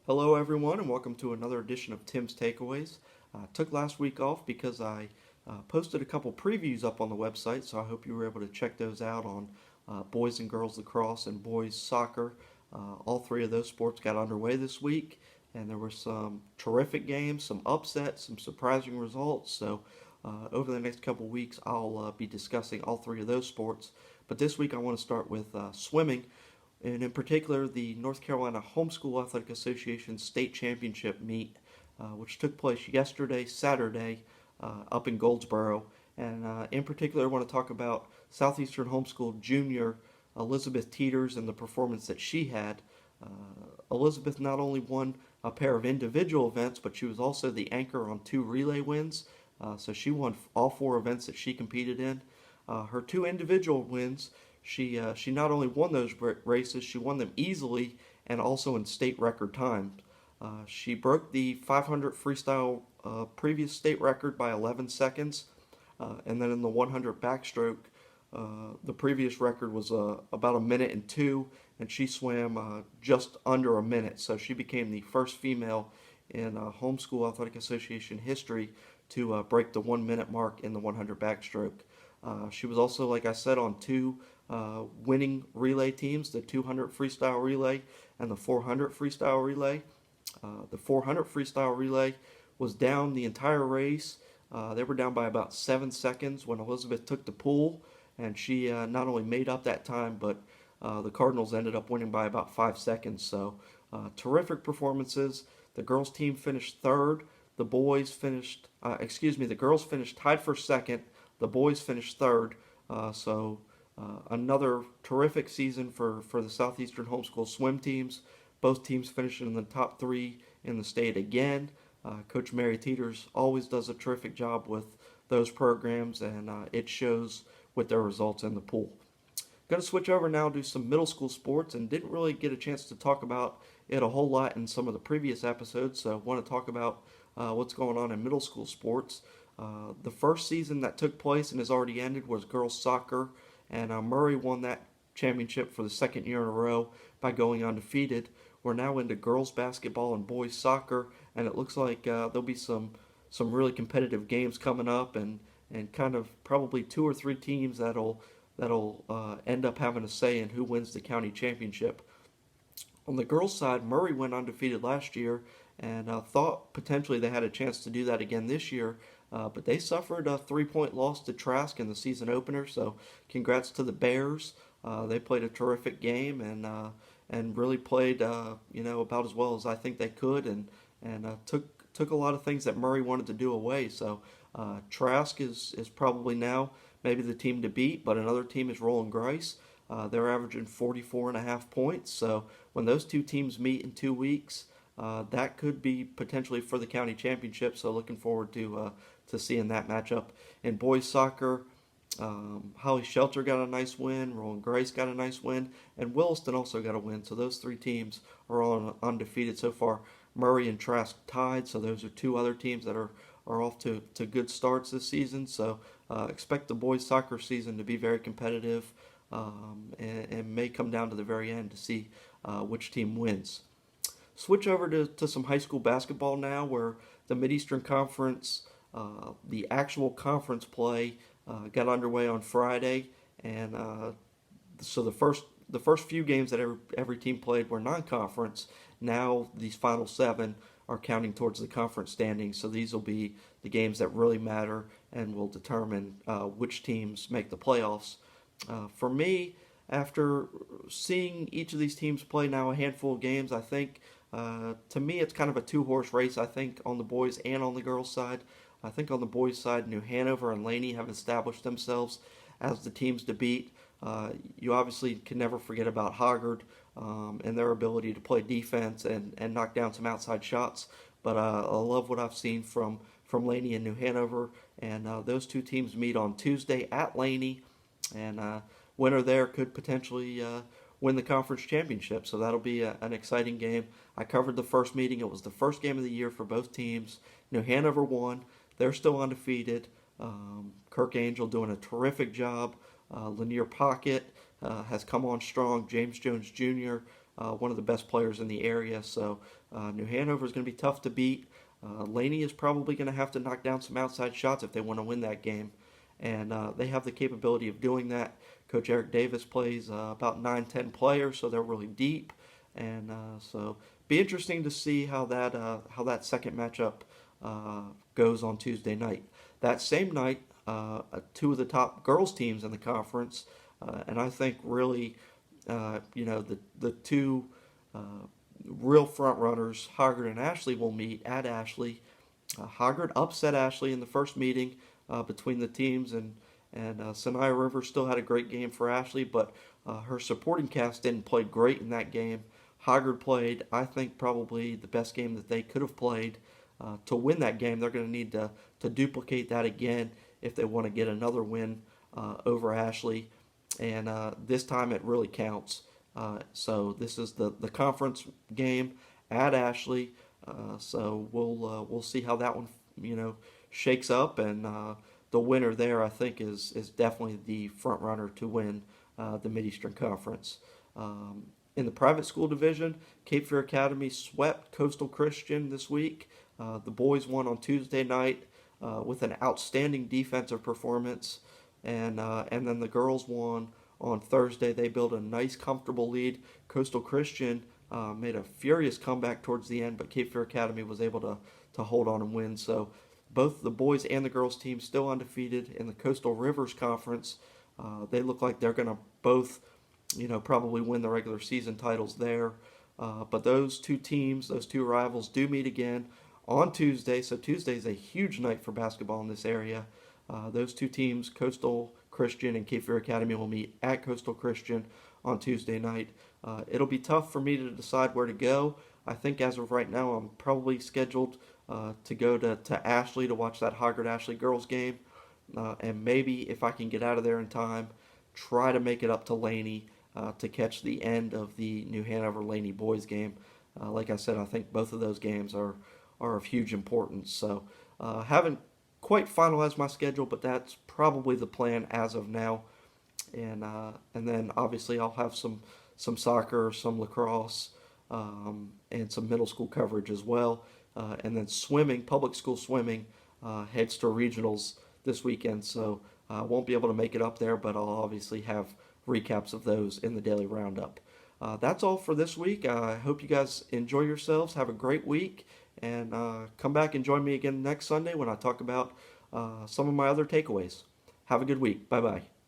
Hello, everyone, and welcome to another edition of Tim's Takeaways. Took last week off because I posted a couple previews up on the website, so I hope you were able to check those out on boys and girls lacrosse and boys soccer. All three of those sports got underway this week, and there were some terrific games, some upsets, some surprising results. So, over the next couple weeks, I'll be discussing all three of those sports. But this week, I want to start with swimming, and in particular the North Carolina Homeschool Athletic Association State Championship meet, which took place yesterday, Saturday, up in Goldsboro. And in particular, I want to talk about Southeastern Homeschool Junior Elizabeth Teeters and the performance that she had. Elizabeth not only won a pair of individual events, but she was also the anchor on two relay wins. So she won all four events that she competed in. Her two individual wins, she not only won those races, she won them easily and also in state record time. She broke the 500 freestyle previous state record by 11 seconds, and then in the 100 backstroke, the previous record was about a minute and two, and she swam just under a minute. So she became the first female in Homeschool Athletic Association history to break the 1 minute mark in the 100 backstroke. She was also, like I said, on two winning relay teams, the 200 freestyle relay and the 400 freestyle relay. The 400 freestyle relay was down the entire race. They were down by about 7 seconds when Elizabeth took the pool, and she not only made up that time, but the Cardinals ended up winning by about 5 seconds. So terrific performances. The girls team finished third. The boys finished, the girls finished tied for second. The boys finished third. Another terrific season for the Southeastern Homeschool swim teams. Both teams finishing in the top three in the state again. Coach Mary Teeters always does a terrific job with those programs, and it shows with their results in the pool. Going to switch over now to some middle school sports, and didn't really get a chance to talk about it a whole lot in some of the previous episodes, so I want to talk about what's going on in middle school sports. The first season that took place and has already ended was girls soccer, and Murray won that championship for the second year in a row by going undefeated. We're now into girls basketball and boys soccer, and it looks like there'll be some really competitive games coming up, and kind of probably two or three teams that'll end up having a say in who wins the county championship. On the girls' side, Murray went undefeated last year, and thought potentially they had a chance to do that again this year. But they suffered a 3-point loss to Trask in the season opener. So congrats to the Bears. They played a terrific game, and really played about as well as I think they could, and took a lot of things that Murray wanted to do away. So Trask is probably now maybe the team to beat, but another team is Roland Grice. They're averaging 44.5 points. So when those two teams meet in 2 weeks, that could be potentially for the county championship. So looking forward to seeing that matchup. In boys soccer, Holly Shelter got a nice win, Roland Grice got a nice win, and Williston also got a win. So those three teams are all undefeated so far. Murray and Trask tied, so those are two other teams that are off to good starts this season. So expect the boys soccer season to be very competitive, and may come down to the very end to see which team wins. Switch over to some high school basketball now, where the Mideastern Conference, the actual conference play, got underway on Friday, and so the first few games that every team played were non-conference. Now these final seven are counting towards the conference standings, so these will be the games that really matter and will determine which teams make the playoffs. For me, after seeing each of these teams play now a handful of games, I think to me it's kind of a two-horse race, I think, on the boys and on the girls' side. I think on the boys' side, New Hanover and Laney have established themselves as the teams to beat. You obviously can never forget about Hoggard and their ability to play defense and knock down some outside shots. But I love what I've seen from Laney and New Hanover. And those two teams meet on Tuesday at Laney. And winner there could potentially win the conference championship. So that'll be an exciting game. I covered the first meeting. It was the first game of the year for both teams. New Hanover won. They're still undefeated. Kirk Angel doing a terrific job. Lanier Pocket has come on strong. James Jones Jr. one of the best players in the area. So New Hanover is going to be tough to beat. Laney is probably going to have to knock down some outside shots if they want to win that game. And they have the capability of doing that. Coach Eric Davis plays about 9-10 players, so they're really deep. And so be interesting to see how that second matchup goes on Tuesday night. That same night, two of the top girls teams in the conference, and I think really, the two real front runners, Hoggard and Ashley, will meet at Ashley. Hoggard upset Ashley in the first meeting between the teams, and Sanaya Rivers still had a great game for Ashley, but her supporting cast didn't play great in that game. Hoggard played, I think, probably the best game that they could have played. To win that game, they're going to need to duplicate that again if they want to get another win over Ashley. And this time it really counts. So this is the conference game at Ashley. So we'll see how that one shakes up, and the winner there, I think, is definitely the front runner to win the Mid-Eastern Conference. In the private school division, Cape Fear Academy swept Coastal Christian this week. The boys won on Tuesday night with an outstanding defensive performance, and then the girls won on Thursday. They built a nice, comfortable lead. Coastal Christian made a furious comeback towards the end, but Cape Fear Academy was able to hold on and win. So both the boys and the girls teams still undefeated in the Coastal Rivers Conference. They look like they're going to both, probably win the regular season titles there. But those two teams, those two rivals, do meet again on Tuesday. So Tuesday is a huge night for basketball in this area. Those two teams, Coastal Christian and Cape Fear Academy, will meet at Coastal Christian on Tuesday night. It'll be tough for me to decide where to go. I think as of right now, I'm probably scheduled to go to Ashley to watch that Hoggard-Ashley girls game. And maybe if I can get out of there in time, try to make it up to Laney to catch the end of the New Hanover-Laney boys game. Like I said, I think both of those games are of huge importance. So haven't quite finalized my schedule, but that's probably the plan as of now. And then obviously I'll have some soccer, some lacrosse, and some middle school coverage as well. And then swimming, public school swimming, heads to regionals this weekend. So I won't be able to make it up there, but I'll obviously have recaps of those in the daily roundup. That's all for this week. I hope you guys enjoy yourselves. Have a great week. And come back and join me again next Sunday when I talk about some of my other takeaways. Have a good week. Bye-bye.